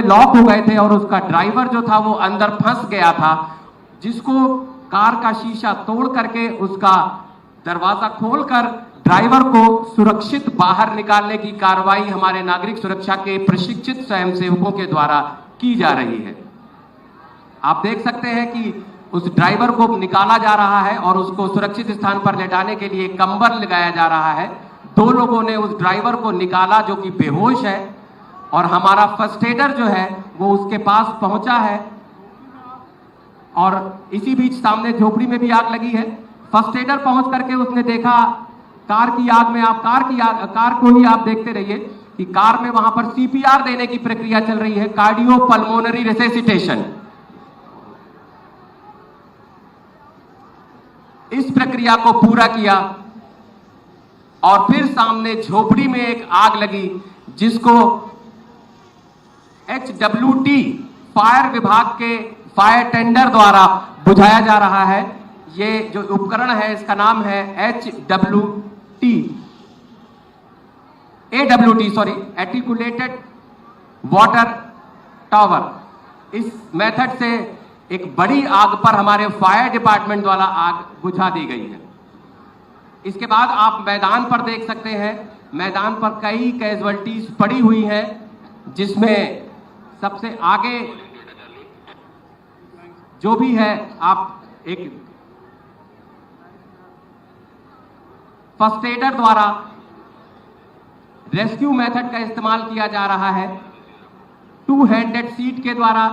में लॉक हो गए थे और उसका ड्राइवर जो था वो अंदर फंस गया था, जिसको कार का शीशा तोड़ करके उसका दरवाजा खोलकर ड्राइवर को सुरक्षित बाहर निकालने की कार्रवाई हमारे नागरिक सुरक्षा के प्रशिक्षित स्वयंसेवकों के द्वारा की जा रही है। आप देख सकते हैं कि उस ड्राइवर को निकाला जा रहा है और उसको सुरक्षित स्थान पर लेटाने के लिए कंबल लगाया जा रहा है। 2 लोगों ने उस ड्राइवर को निकाला जो कि बेहोश है, और हमारा फर्स्ट एडर जो है वो उसके पास पहुंचा है। और इसी बीच सामने झोपड़ी में भी आग लगी है। फर्स्ट एडर पहुंच करके उसने देखा कार की आग में, आप कार को ही आप देखते रहिए कि कार में वहां पर सीपीआर देने की प्रक्रिया चल रही है, कार्डियो पल्मोनरी रिससिटेशन। इस प्रक्रिया को पूरा किया और फिर सामने झोपड़ी में एक आग लगी जिसको HWT फायर विभाग के फायर टेंडर द्वारा बुझाया जा रहा है। ये जो उपकरण है इसका नाम है आर्टिकुलेटेड वाटर टावर। इस मेथड से एक बड़ी आग पर हमारे फायर डिपार्टमेंट द्वारा आग बुझा दी गई है। इसके बाद आप मैदान पर देख सकते हैं, मैदान पर कई कैजुअल्टीज पड़ी हुई हैं, जिसमें सबसे आगे जो भी है, आप एक फर्स्ट एडर द्वारा रेस्क्यू मेथड का इस्तेमाल किया जा रहा है। 2 हैंडेड सीट के द्वारा,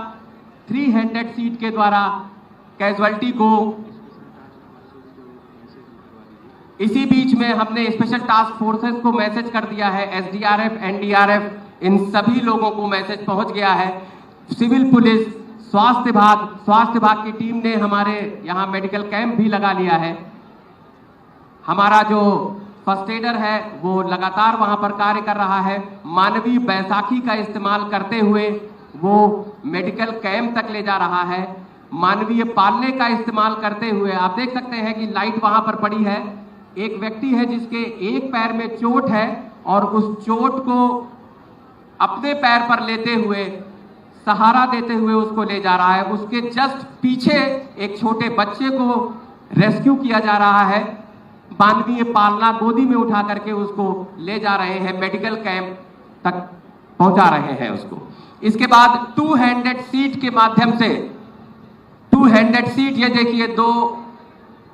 3 हैंडेड सीट के द्वारा कैजुअल्टी को। इसी बीच में हमने स्पेशल टास्क फोर्सेस को मैसेज कर दिया है, SDRF, NDRF, इन सभी लोगों को मैसेज पहुंच गया है। सिविल पुलिस, स्वास्थ्य विभाग की टीम ने हमारे यहाँ मेडिकल कैंप भी लगा लिया है। हमारा जो फर्स्ट एडर है वो लगातार वहां पर कार्य कर रहा है। मानवीय बैसाखी का इस्तेमाल करते हुए वो मेडिकल कैंप तक ले जा रहा है। मानवीय पालने का इस्तेमाल करते हुए आप देख सकते हैं कि लाइट वहां पर पड़ी है। एक व्यक्ति है जिसके एक पैर में चोट है और उस चोट को अपने पैर पर लेते हुए, सहारा देते हुए उसको ले जा रहा है। उसके जस्ट पीछे एक छोटे बच्चे को रेस्क्यू किया जा रहा है। मानवीय पालना गोदी में उठा करके उसको ले जा रहे हैं, मेडिकल कैंप तक पहुंचा रहे हैं उसको। इसके बाद 2 हैंडेड सीट के माध्यम से, 2 हैंडेड सीट, ये देखिए 2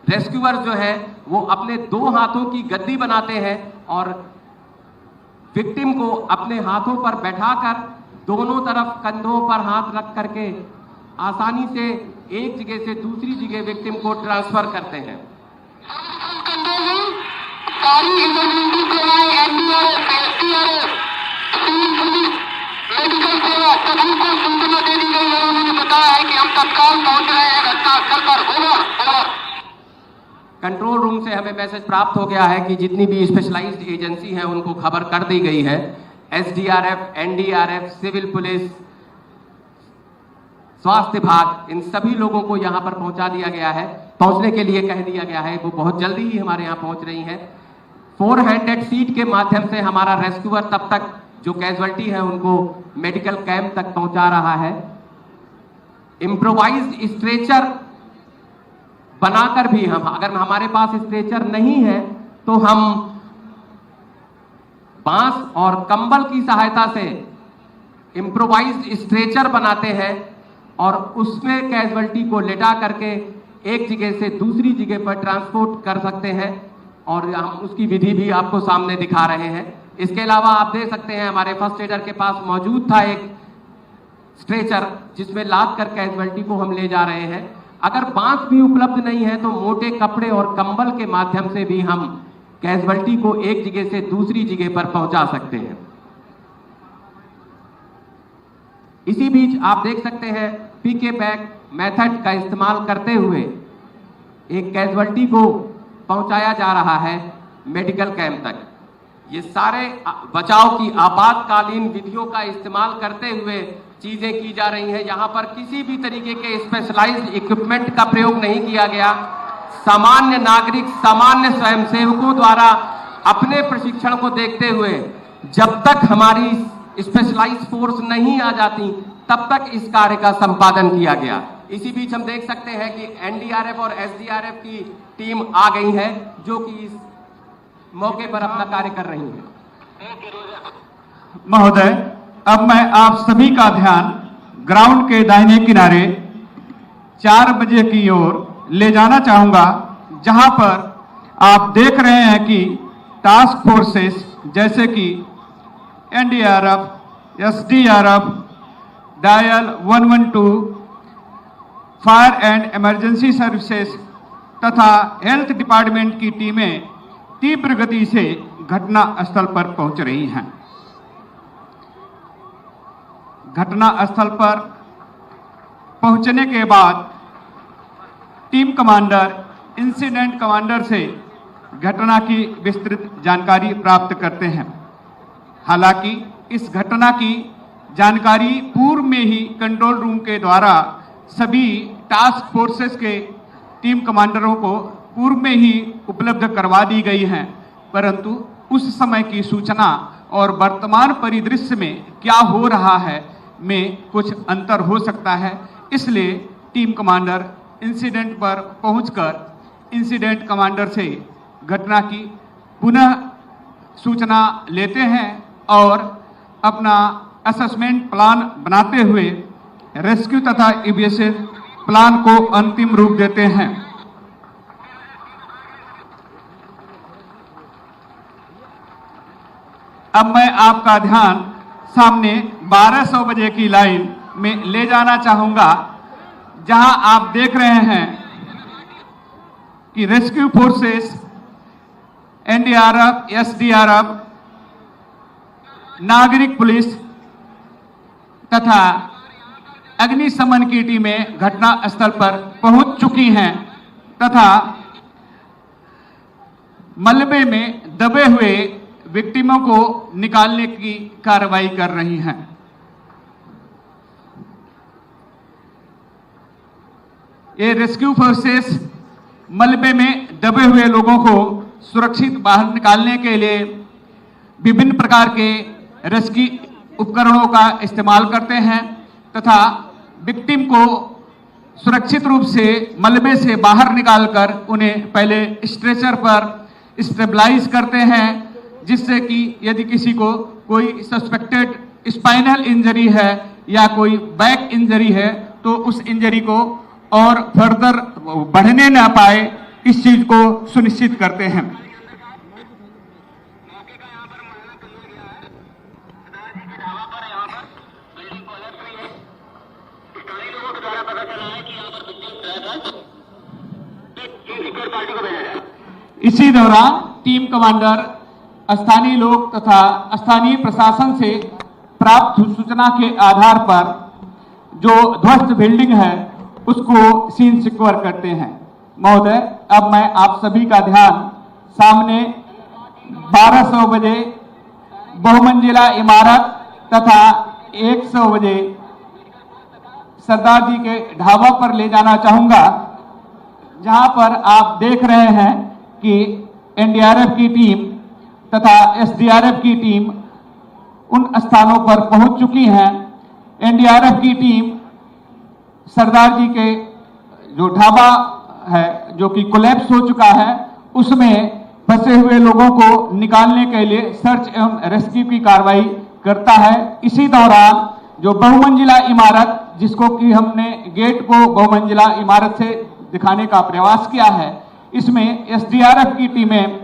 रेस्क्यूअर जो है वो अपने 2 हाथों की गद्दी बनाते हैं और विक्टिम को अपने हाथों पर बैठाकर दोनों तरफ कंधों पर हाथ रख करके आसानी से एक जगह से दूसरी जगह विक्टिम को ट्रांसफर करते हैं। मेडिकल सेवा सभी को सूचना दे दी गई है। उन्होंने बताया है कि हम तत्काल पहुंच रहे हैं घटनास्थल पर। कंट्रोल रूम से हमें मैसेज प्राप्त हो गया है कि जितनी भी स्पेशलाइज्ड एजेंसी हैं उनको खबर कर दी गई है। SDRF, NDRF, सिविल पुलिस, स्वास्थ्य विभाग, इन सभी लोगों को यहाँ पर पहुंचा दिया गया है, पहुंचने के लिए कह दिया गया है। वो बहुत जल्दी ही हमारे यहाँ पहुंच रही हैं। 4 हैंडेड सीट के माध्यम से हमारा रेस्क्यूअर तब तक जो कैजुअल्टी है उनको मेडिकल कैंप तक पहुंचा रहा है। इम्प्रोवाइज्ड स्ट्रेचर बनाकर भी हम, अगर हमारे पास स्ट्रेचर नहीं है तो हम बांस और कंबल की सहायता से इम्प्रोवाइज्ड स्ट्रेचर बनाते हैं और उसमें कैजुअल्टी को लेटा करके एक जगह से दूसरी जगह पर ट्रांसपोर्ट कर सकते हैं और हम उसकी विधि भी आपको सामने दिखा रहे हैं। इसके अलावा आप देख सकते हैं हमारे फर्स्ट एडर के पास मौजूद था एक स्ट्रेचर जिसमें लाद कर कैजुअल्टी को हम ले जा रहे हैं। अगर बांस भी उपलब्ध नहीं है तो मोटे कपड़े और कंबल के माध्यम से भी हम कैजुअल्टी को एक जगह से दूसरी जगह पर पहुंचा सकते हैं। इसी बीच आप देख सकते हैं पीके बैग मेथड का इस्तेमाल करते हुए एक कैजुअल्टी को पहुंचाया जा रहा है मेडिकल कैंप तक। ये सारे बचाव की आपातकालीन विधियों का इस्तेमाल करते हुए चीजें की जा रही हैं। यहाँ पर किसी भी तरीके के स्पेशलाइज्ड इक्विपमेंट का प्रयोग नहीं किया गया। सामान्य नागरिक, सामान्य स्वयंसेवकों द्वारा अपने प्रशिक्षण को देखते हुए जब तक हमारी स्पेशलाइज्ड फोर्स नहीं आ जाती तब तक इस कार्य का संपादन किया गया। इसी बीच हम देख सकते हैं कि एनडीआरएफ और एसडीआरएफ की टीम आ गई है, जो कि इस मौके पर अपना कार्य कर रही है। महोदय, अब मैं आप सभी का ध्यान ग्राउंड के दाहिने किनारे 4 बजे की ओर ले जाना चाहूंगा, जहां पर आप देख रहे हैं कि टास्क फोर्सेस जैसे कि NDRF, SDRF, dial 112, fire and emergency services तथा हेल्थ डिपार्टमेंट की टीमें तीव्र गति से घटना स्थल पर पहुंच रही हैं। घटना स्थल पर पहुंचने के बाद टीम कमांडर इंसिडेंट कमांडर से घटना की विस्तृत जानकारी प्राप्त करते हैं। हालांकि इस घटना की जानकारी पूर्व में ही कंट्रोल रूम के द्वारा सभी टास्क फोर्सेस के टीम कमांडरों को पूर्व में ही उपलब्ध करवा दी गई है, परंतु उस समय की सूचना और वर्तमान परिदृश्य में क्या हो रहा है में कुछ अंतर हो सकता है। इसलिए टीम कमांडर इंसिडेंट पर पहुंचकर इंसिडेंट कमांडर से घटना की पुनः सूचना लेते हैं और अपना असेसमेंट प्लान बनाते हुए रेस्क्यू तथा इवेक्यूएशन प्लान को अंतिम रूप देते हैं। अब मैं आपका ध्यान सामने 1200 बजे की लाइन में ले जाना चाहूंगा, जहां आप देख रहे हैं कि रेस्क्यू फोर्सेस, एनडीआरएफ, एसडीआरएफ, नागरिक पुलिस तथा अग्निशमन की टीमें घटना स्थल पर पहुंच चुकी हैं तथा मलबे में दबे हुए विक्टिमों को निकालने की कार्रवाई कर रही हैं। ये रेस्क्यू फोर्सेस मलबे में दबे हुए लोगों को सुरक्षित बाहर निकालने के लिए विभिन्न प्रकार के रेस्क्यू उपकरणों का इस्तेमाल करते हैं तथा विक्टिम को सुरक्षित रूप से मलबे से बाहर निकालकर उन्हें पहले स्ट्रेचर पर स्टेबलाइज करते हैं, जिससे कि यदि किसी को कोई सस्पेक्टेड स्पाइनल इंजरी है या कोई बैक इंजरी है तो उस इंजरी को और फर्दर बढ़ने ना पाए, इस चीज को सुनिश्चित करते हैं। इसी दौरान टीम कमांडर स्थानीय लोग तथा स्थानीय प्रशासन से प्राप्त सूचना के आधार पर जो ध्वस्त बिल्डिंग है उसको सीन सिक्योर करते हैं। महोदय, अब मैं आप सभी का ध्यान सामने 1200 बजे बहुमंजिला इमारत तथा 100 बजे सरदार जी के ढाबा पर ले जाना चाहूंगा, जहां पर आप देख रहे हैं कि एनडीआरएफ की टीम तथा एसडीआरएफ की टीम उन स्थानों पर पहुंच चुकी हैं। एनडीआरएफ की टीम सरदार जी के जो ढाबा है जो कि कोलैप्स हो चुका है, उसमें फंसे हुए लोगों को निकालने के लिए सर्च एवं रेस्क्यू की कार्रवाई करता है। इसी दौरान जो बहुमंजिला इमारत, जिसको कि हमने गेट को बहुमंजिला इमारत से दिखाने का प्रयास किया है, इसमें एसडीआरएफ की टीमें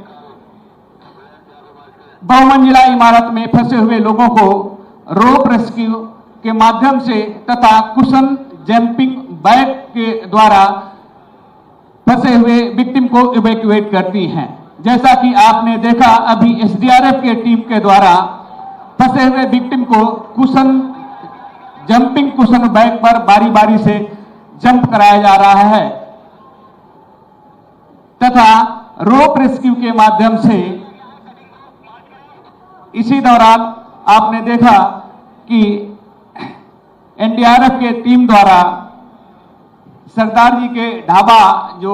बहुमंजिला इमारत में फंसे हुए लोगों को रोप रेस्क्यू के माध्यम से तथा कुशन जंपिंग बैग के द्वारा फंसे हुए विक्टिम को इवैक्यूएट करती हैं। जैसा कि आपने देखा, अभी एसडीआरएफ के टीम के द्वारा फंसे हुए विक्टिम को जंपिंग कुशन बैग पर बारी बारी से जंप कराया जा रहा है तथा रोप रेस्क्यू के माध्यम से। इसी दौरान आपने देखा कि एनडीआरएफ के टीम द्वारा सरदार जी के ढाबा जो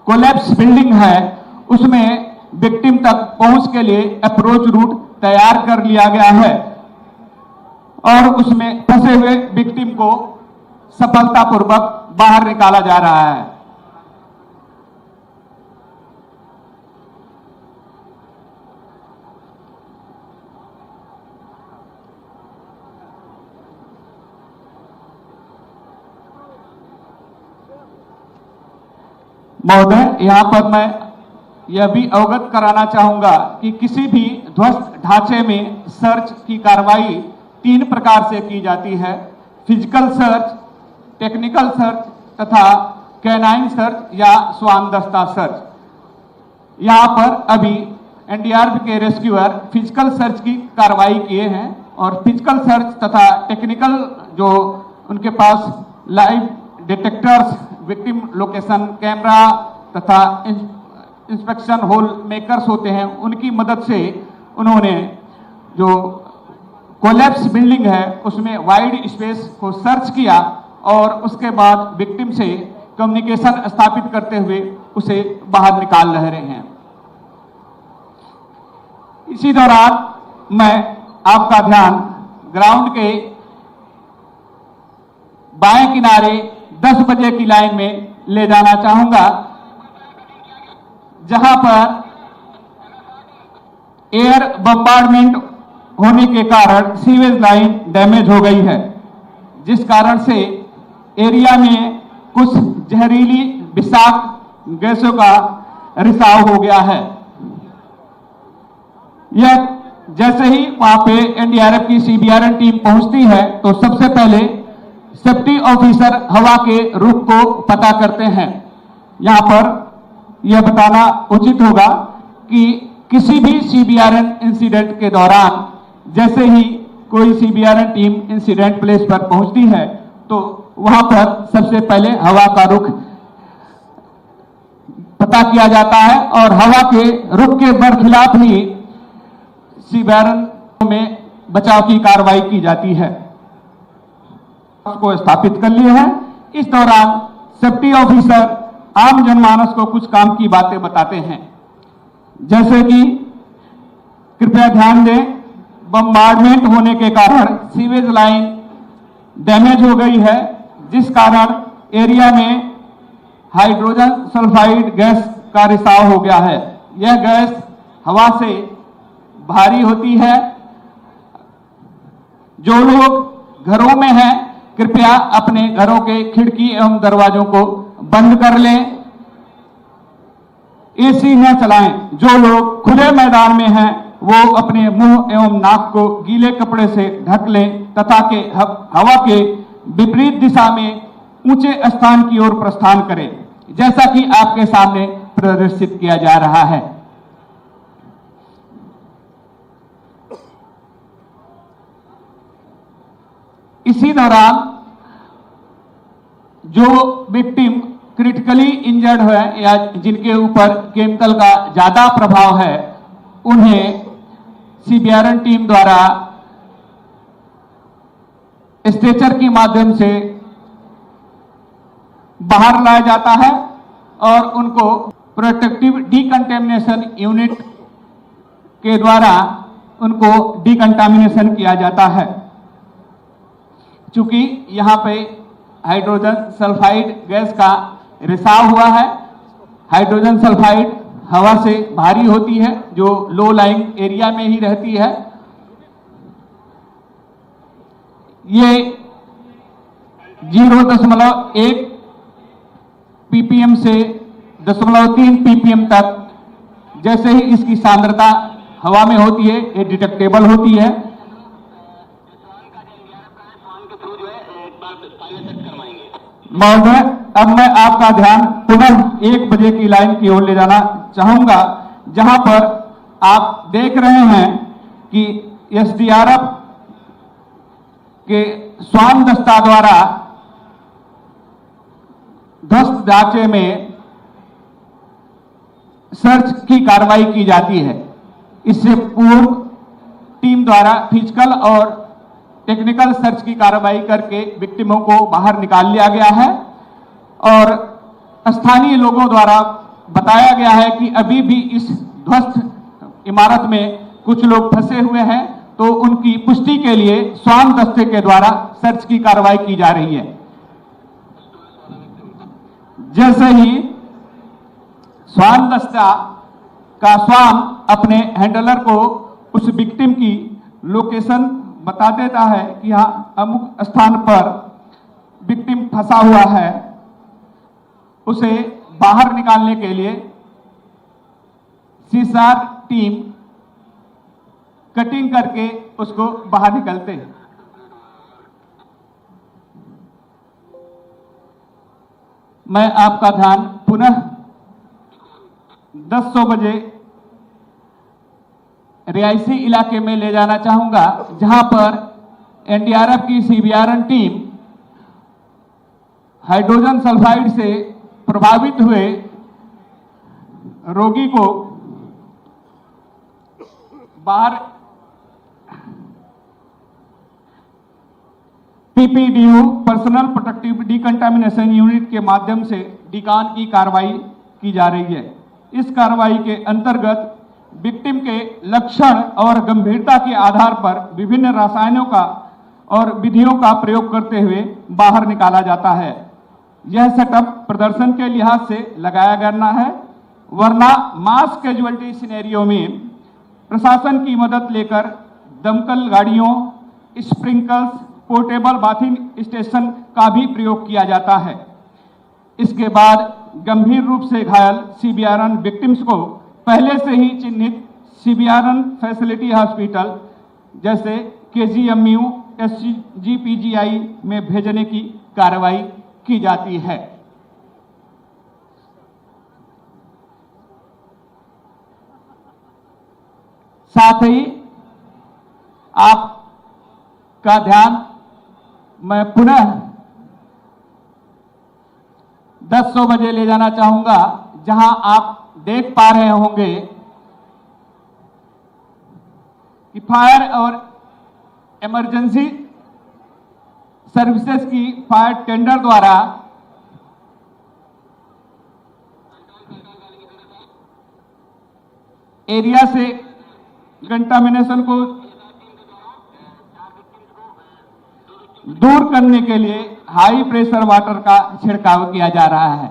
कोलैप्स बिल्डिंग है उसमें विक्टिम तक पहुंच के लिए अप्रोच रूट तैयार कर लिया गया है और उसमें फंसे हुए विक्टिम को सफलतापूर्वक बाहर निकाला जा रहा है। महोदय, यहां पर मैं यह भी अवगत कराना चाहूंगा कि किसी भी ध्वस्त ढांचे में सर्च की कार्रवाई 3 प्रकार से की जाती है: फिजिकल सर्च, टेक्निकल सर्च तथा कैनाइन सर्च या श्वान दस्ता सर्च। यहां पर अभी एनडीआरएफ के रेस्क्यूअर फिजिकल सर्च की कार्रवाई किए हैं और फिजिकल सर्च तथा टेक्निकल जो उनके पास live detectors, victim location camera तथा इंस्पेक्शन होल मेकर्स होते हैं, उनकी मदद से उन्होंने जो कोलैप्स बिल्डिंग है उसमें वाइड स्पेस को सर्च किया और उसके बाद विक्टिम से कम्युनिकेशन स्थापित करते हुए उसे बाहर निकाल रहे हैं। इसी दौरान मैं आपका ध्यान ग्राउंड के बाएं किनारे 10 बजे की लाइन में ले जाना चाहूंगा, जहां पर एयर बम्बार्डमेंट होने के कारण सीवेज लाइन डैमेज हो गई है, जिस कारण से एरिया में कुछ जहरीली विषाक्त गैसों का रिसाव हो गया है। यह जैसे ही वहां पे एनडीआरएफ की सीबीआरएन टीम पहुंचती है तो सबसे पहले सेफ्टी ऑफिसर हवा के रुख को पता करते हैं। यहां पर यह बताना उचित होगा कि किसी भी सीबीआरएन इंसिडेंट के दौरान जैसे ही कोई सीबीआरएन टीम इंसिडेंट प्लेस पर पहुंचती है तो वहां पर सबसे पहले हवा का रुख पता किया जाता है और हवा के रुख के बरखिलाफ ही सीबीआरएन में बचाव की कार्रवाई की जाती है। को स्थापित कर लिए हैं। इस दौरान सेफ्टी ऑफिसर आम जनमानस को कुछ काम की बातें बताते हैं, जैसे कि कृपया ध्यान दें, बम्बार्डमेंट होने के कारण सीवेज लाइन डैमेज हो गई है, जिस कारण एरिया में हाइड्रोजन सल्फाइड गैस का रिसाव हो गया है। यह गैस हवा से भारी होती है। जो लोग घरों में हैं कृपया अपने घरों के खिड़की एवं दरवाजों को बंद कर लें, एसी न चलाएं। जो लोग खुले मैदान में हैं वो अपने मुंह एवं नाक को गीले कपड़े से ढक लें तथा के हवा के विपरीत दिशा में ऊंचे स्थान की ओर प्रस्थान करें, जैसा कि आपके सामने प्रदर्शित किया जा रहा है। इसी दौरान जो विक्टिम क्रिटिकली इंजर्ड है या जिनके ऊपर केमिकल का ज्यादा प्रभाव है, उन्हें सीबीआरएन टीम द्वारा स्ट्रेचर के माध्यम से बाहर लाया जाता है और उनको प्रोटेक्टिव डीकंटेमिनेशन यूनिट के द्वारा उनको डीकंटामिनेशन किया जाता है। चूंकि यहां पे हाइड्रोजन सल्फाइड गैस का रिसाव हुआ है, हाइड्रोजन सल्फाइड हवा से भारी होती है जो लो लाइंग एरिया में ही रहती है। ये 0.1 ppm से 0.3 ppm तक जैसे ही इसकी सांद्रता हवा में होती है ये डिटेक्टेबल होती है। महोदय, अब मैं आपका ध्यान पुनः 1 बजे की लाइन की ओर ले जाना चाहूंगा, जहां पर आप देख रहे हैं कि एसडीआरएफ के श्वान दस्ता द्वारा ध्वस्त ढांचे में सर्च की कार्रवाई की जाती है। इससे पूर्व टीम द्वारा फिजिकल और टेक्निकल सर्च की कार्रवाई करके विक्टिमों को बाहर निकाल लिया गया है और स्थानीय लोगों द्वारा बताया गया है कि अभी भी इस ध्वस्त इमारत में कुछ लोग फंसे हुए हैं तो उनकी पुष्टि के लिए स्वान दस्ते के द्वारा सर्च की कार्रवाई की जा रही है। जैसे ही स्वान दस्ता का स्वान अपने हैंडलर को उस विक्टिम की लोकेशन बता देता है कि यहाँ अमुक स्थान पर विक्टिम फंसा हुआ है, उसे बाहर निकालने के लिए सीएसआर टीम कटिंग करके उसको बाहर निकलते हैं। मैं आपका ध्यान पुनः 10:00 बजे रिहायशी इलाके में ले जाना चाहूंगा, जहां पर एनडीआरएफ की सीबीआरएन टीम हाइड्रोजन सल्फाइड से प्रभावित हुए रोगी को बाहर पीपीडीयू पर्सनल प्रोटेक्टिव डिकंटामिनेशन यूनिट के माध्यम से डिकान की कार्रवाई की जा रही है। इस कार्रवाई के अंतर्गत विक्टिम के लक्षण और गंभीरता के आधार पर विभिन्न रसायनों का और विधियों का प्रयोग करते हुए बाहर निकाला जाता है। यह सेटअप प्रदर्शन के लिहाज से लगाया करना है, वरना मास कैजुअलिटी सिनेरियो में प्रशासन की मदद लेकर दमकल गाड़ियों, स्प्रिंकल्स, पोर्टेबल बाथिंग स्टेशन का भी प्रयोग किया जाता है। इसके बाद गंभीर रूप से घायल सीबीआरएन विक्टिम्स को पहले से ही चिन्हित सीबीआरएन फैसिलिटी हॉस्पिटल जैसे केजीएमयू, एसजीपीजीआई में भेजने की कार्रवाई की जाती है। साथ ही आपका ध्यान मैं पुनः 10:00 बजे ले जाना चाहूंगा, जहां आप देख पा रहे होंगे कि फायर और इमरजेंसी सर्विसेज की फायर टेंडर द्वारा एरिया से कंटामिनेशन को दूर करने के लिए हाई प्रेशर वाटर का छिड़काव किया जा रहा है।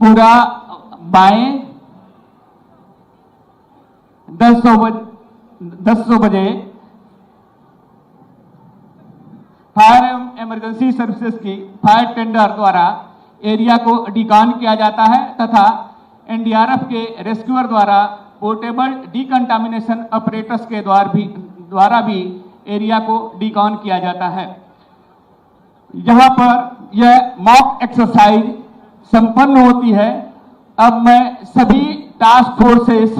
पूरा बाएं 10:00 बजे फायर एवं इमरजेंसी सर्विसेज की फायर टेंडर द्वारा एरिया को डिकान किया जाता है तथा एनडीआरएफ के रेस्क्यूअर द्वारा पोर्टेबल डिकंटामिनेशन ऑपरेटर्स के द्वारा भी एरिया को डिकान किया जाता है। यहाँ पर यह मॉक एक्सरसाइज संपन्न होती है। अब मैं सभी task forces,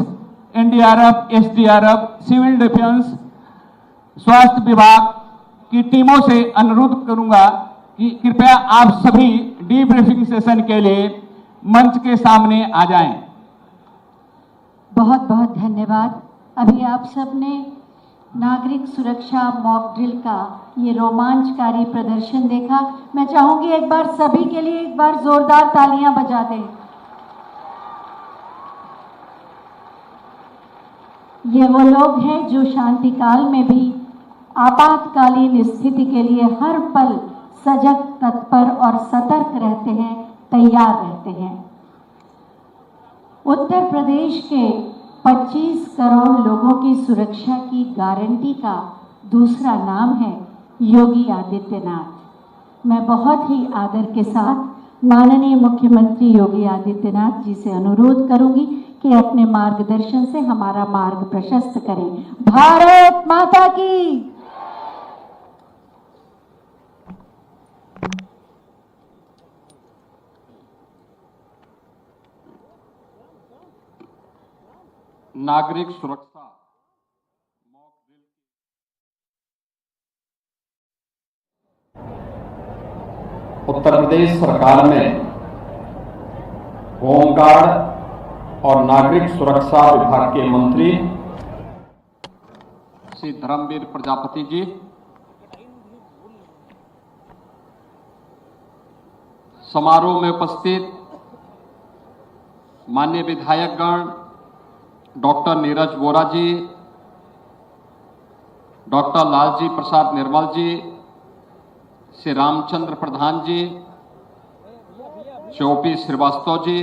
NDRF, SDRF, civil defence, स्वास्थ्य विभाग की टीमों से अनुरोध करूंगा कि कृपया आप सभी डीब्रीफिंग सेशन के लिए मंच के सामने आ जाएं। बहुत बहुत धन्यवाद। अभी आप सबने नागरिक सुरक्षा मॉक ड्रिल का ये रोमांचकारी प्रदर्शन देखा। मैं चाहूंगी एक बार सभी के लिए एक बार जोरदार तालियां बजा दें। ये वो लोग हैं जो शांति काल में भी आपातकालीन स्थिति के लिए हर पल सजग, तत्पर और सतर्क रहते हैं, तैयार रहते हैं। उत्तर प्रदेश के 25 करोड़ लोगों की सुरक्षा की गारंटी का दूसरा नाम है योगी आदित्यनाथ। मैं बहुत ही आदर के साथ माननीय मुख्यमंत्री योगी आदित्यनाथ जी से अनुरोध करूंगी कि अपने मार्गदर्शन से हमारा मार्ग प्रशस्त करें। भारत माता की। नागरिक सुरक्षा मॉक ड्रिल उत्तर प्रदेश सरकार में होमगार्ड और नागरिक सुरक्षा विभाग के मंत्री श्री धर्मवीर प्रजापति जी, समारोह में उपस्थित माननीय विधायकगण, डॉक्टर नीरज वोरा जी, डॉक्टर लालजी प्रसाद निर्मल जी, श्री रामचंद्र प्रधान जी, चौपी श्रीवास्तव जी,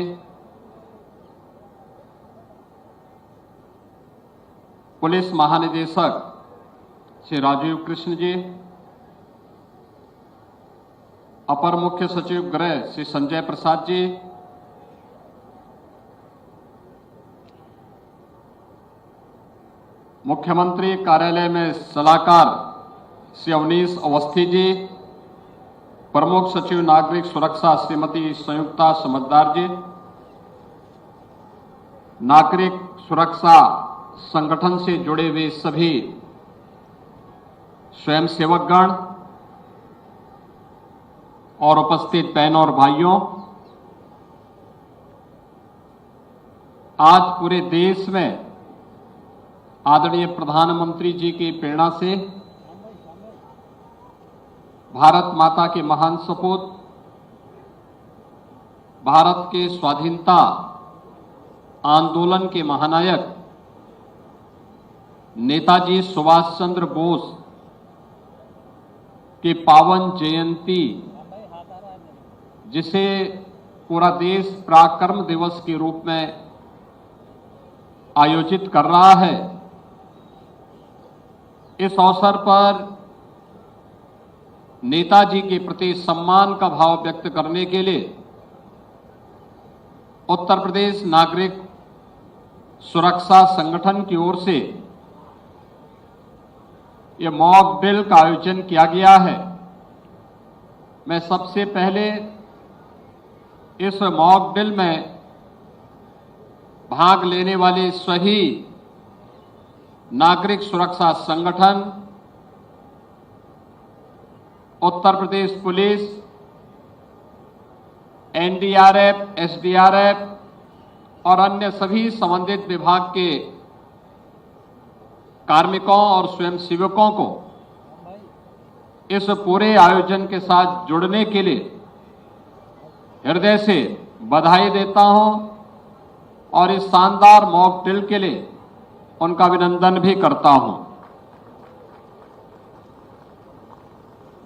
पुलिस महानिदेशक श्री राजीव कृष्ण जी, अपर मुख्य सचिव गृह श्री संजय प्रसाद जी, मुख्यमंत्री कार्यालय में सलाहकार श्री अवनीश अवस्थी जी, प्रमुख सचिव नागरिक सुरक्षा श्रीमती संयुक्ता समझदार जी, नागरिक सुरक्षा संगठन से जुड़े हुए सभी स्वयंसेवकगण और उपस्थित बहनों और भाइयों, आज पूरे देश में आदरणीय प्रधानमंत्री जी की प्रेरणा से भारत माता के महान सपूत, भारत के स्वाधीनता आंदोलन के महानायक नेताजी सुभाष चंद्र बोस की पावन जयंती, जिसे पूरा देश पराक्रम दिवस के रूप में आयोजित कर रहा है, इस अवसर पर नेताजी के प्रति सम्मान का भाव व्यक्त करने के लिए उत्तर प्रदेश नागरिक सुरक्षा संगठन की ओर से यह मॉक ड्रिल का आयोजन किया गया है। मैं सबसे पहले इस मॉक ड्रिल में भाग लेने वाले सभी नागरिक सुरक्षा संगठन, Uttar Pradesh police, NDRF, SDRF और अन्य सभी संबंधित विभाग के कार्मिकों और स्वयंसेवकों को इस पूरे आयोजन के साथ जुड़ने के लिए हृदय से बधाई देता हूं और इस शानदार मॉक ड्रिल के लिए उनका अभिनंदन भी करता हूं।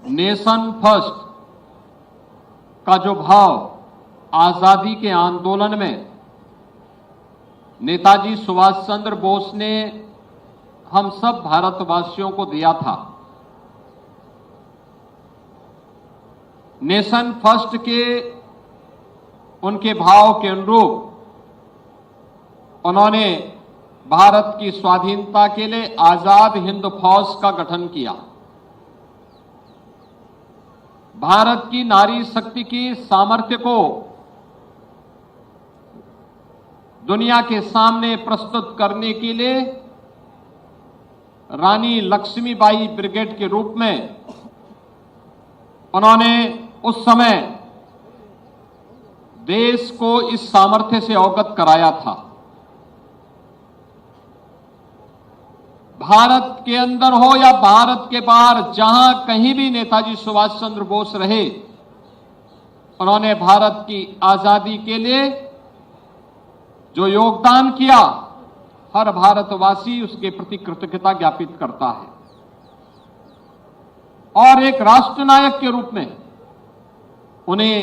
नेशन फर्स्ट का जो भाव आजादी के आंदोलन में नेताजी सुभाष चंद्र बोस ने हम सब भारतवासियों को दिया था, नेशन फर्स्ट के उनके भाव के अनुरूप उन्होंने भारत की स्वाधीनता के लिए आजाद हिंद फौज का गठन किया। भारत की नारी शक्ति की सामर्थ्य को दुनिया के सामने प्रस्तुत करने के लिए रानी लक्ष्मीबाई ब्रिगेड के रूप में उन्होंने उस समय देश को इस सामर्थ्य से अवगत कराया था। भारत के अंदर हो या भारत के बाहर, जहां कहीं भी नेताजी सुभाष चंद्र बोस रहे, उन्होंने भारत की आजादी के लिए जो योगदान किया, हर भारतवासी उसके प्रति कृतज्ञता ज्ञापित करता है और एक राष्ट्रनायक के रूप में उन्हें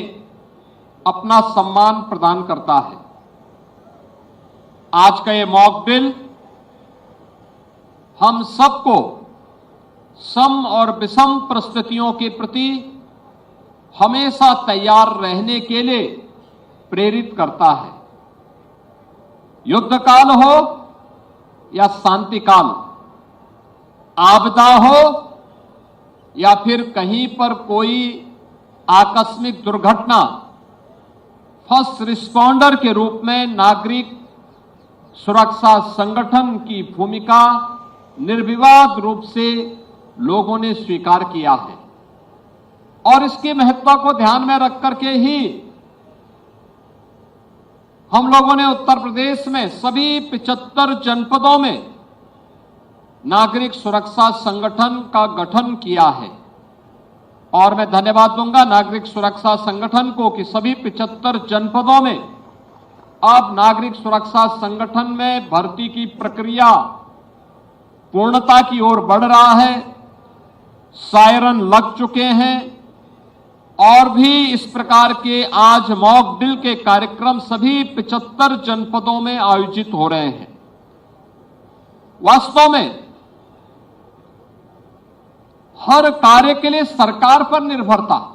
अपना सम्मान प्रदान करता है। आज का ये मॉक ड्रिल हम सबको सम और विषम परिस्थितियों के प्रति हमेशा तैयार रहने के लिए प्रेरित करता है। युद्ध काल हो या शांति काल, आपदा हो या फिर कहीं पर कोई आकस्मिक दुर्घटना, फर्स्ट रिस्पॉन्डर के रूप में नागरिक सुरक्षा संगठन की भूमिका निर्विवाद रूप से लोगों ने स्वीकार किया है और इसके महत्व को ध्यान में रख करके ही हम लोगों ने उत्तर प्रदेश में सभी 75 जनपदों में नागरिक सुरक्षा संगठन का गठन किया है और मैं धन्यवाद दूंगा नागरिक सुरक्षा संगठन को कि सभी 75 जनपदों में अब नागरिक सुरक्षा संगठन में भर्ती की प्रक्रिया पूर्णता की ओर बढ़ रहा है। सायरन लग चुके हैं और भी इस प्रकार के आज मॉक ड्रिल के कार्यक्रम सभी 75 जनपदों में आयोजित हो रहे हैं। वास्तव में हर कार्य के लिए सरकार पर निर्भरता,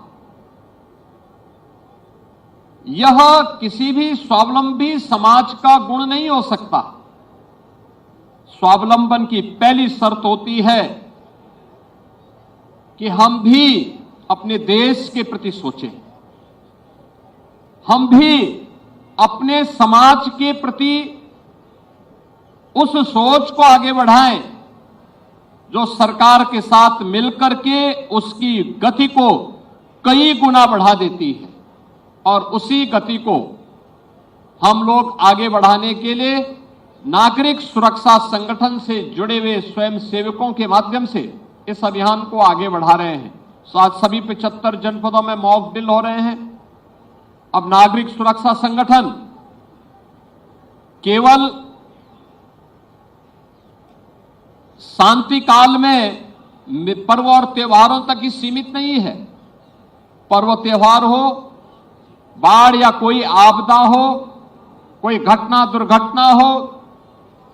यह किसी भी स्वावलंबी समाज का गुण नहीं हो सकता। स्वावलंबन की पहली शर्त होती है कि हम भी अपने देश के प्रति सोचें, हम भी अपने समाज के प्रति उस सोच को आगे बढ़ाएं जो सरकार के साथ मिलकर के उसकी गति को कई गुना बढ़ा देती है। और उसी गति को हम लोग आगे बढ़ाने के लिए नागरिक सुरक्षा संगठन से जुड़े हुए स्वयं सेवकों के माध्यम से इस अभियान को आगे बढ़ा रहे हैं। आज सभी 75 जनपदों में मॉक ड्रिल हो रहे हैं। अब नागरिक सुरक्षा संगठन केवल शांति काल में पर्व और त्योहारों तक ही सीमित नहीं है। पर्व त्योहार हो, बाढ़ या कोई आपदा हो, कोई घटना दुर्घटना हो,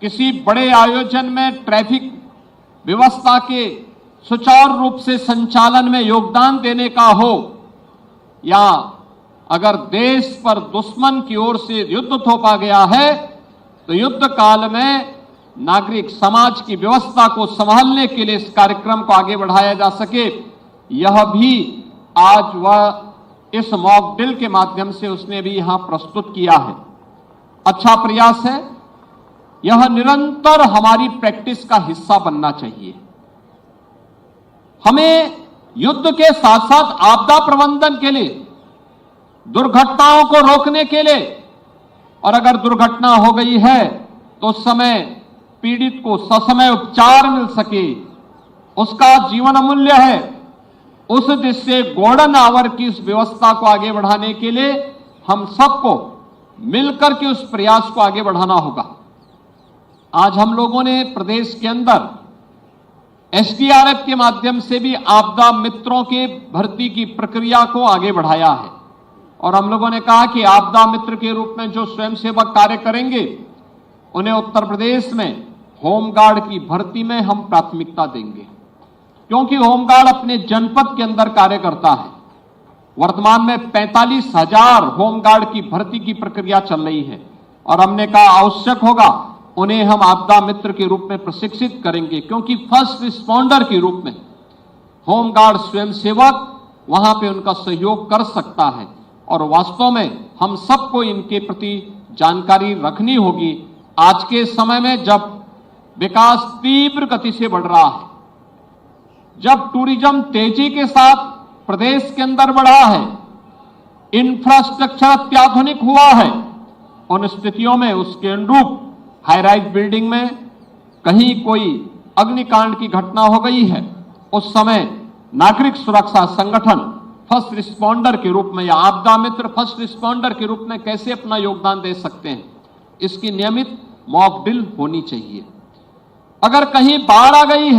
किसी बड़े आयोजन में ट्रैफिक व्यवस्था के सुचारू रूप से संचालन में योगदान देने का हो, या अगर देश पर दुश्मन की ओर से युद्ध थोपा गया है तो युद्ध काल में नागरिक समाज की व्यवस्था को संभालने के लिए इस कार्यक्रम को आगे बढ़ाया जा सके, यह भी आज वह इस मॉक ड्रिल के माध्यम से उसने भी यहां प्रस्तुत किया है। अच्छा प्रयास है। यह निरंतर हमारी प्रैक्टिस का हिस्सा बनना चाहिए। हमें युद्ध के साथ साथ आपदा प्रबंधन के लिए, दुर्घटनाओं को रोकने के लिए, और अगर दुर्घटना हो गई है तो उस समय पीड़ित को ससमय उपचार मिल सके, उसका जीवन अमूल्य है। उस दिशा से गोल्डन आवर की इस व्यवस्था को आगे बढ़ाने के लिए हम सबको मिलकर के उस प्रयास को आगे बढ़ाना होगा। आज हम लोगों ने प्रदेश के अंदर एसडीआरएफ के माध्यम से भी आपदा मित्रों के भर्ती की प्रक्रिया को आगे बढ़ाया है। और हम लोगों ने कहा कि आपदा मित्र के रूप में जो स्वयंसेवक कार्य करेंगे उन्हें उत्तर प्रदेश में होमगार्ड की भर्ती में हम प्राथमिकता देंगे, क्योंकि होमगार्ड अपने जनपद के अंदर कार्य करता है। वर्तमान में 45,000 होमगार्ड की भर्ती की प्रक्रिया चल रही है और हमने कहा आवश्यक होगा उन्हें हम आपदा मित्र के रूप में प्रशिक्षित करेंगे, क्योंकि फर्स्ट रिस्पॉन्डर के रूप में होमगार्ड स्वयंसेवक वहां पे उनका सहयोग कर सकता है। और वास्तव में हम सबको इनके प्रति जानकारी रखनी होगी। आज के समय में जब विकास तीव्र गति से बढ़ रहा है, जब टूरिज्म तेजी के साथ प्रदेश के अंदर बढ़ा है, इंफ्रास्ट्रक्चर अत्याधुनिक हुआ है, उन स्थितियों में उसके अनुरूप हाई राइज बिल्डिंग में कहीं कोई अग्निकांड की घटना हो गई है, उस समय नागरिक सुरक्षा संगठन फर्स्ट रिस्पॉन्डर के रूप में या आपदा मित्र फर्स्ट रिस्पॉन्डर के रूप में कैसे अपना योगदान दे सकते हैं, इसकी नियमित मॉक ड्रिल होनी चाहिए। अगर कहीं बाढ़ आ गई है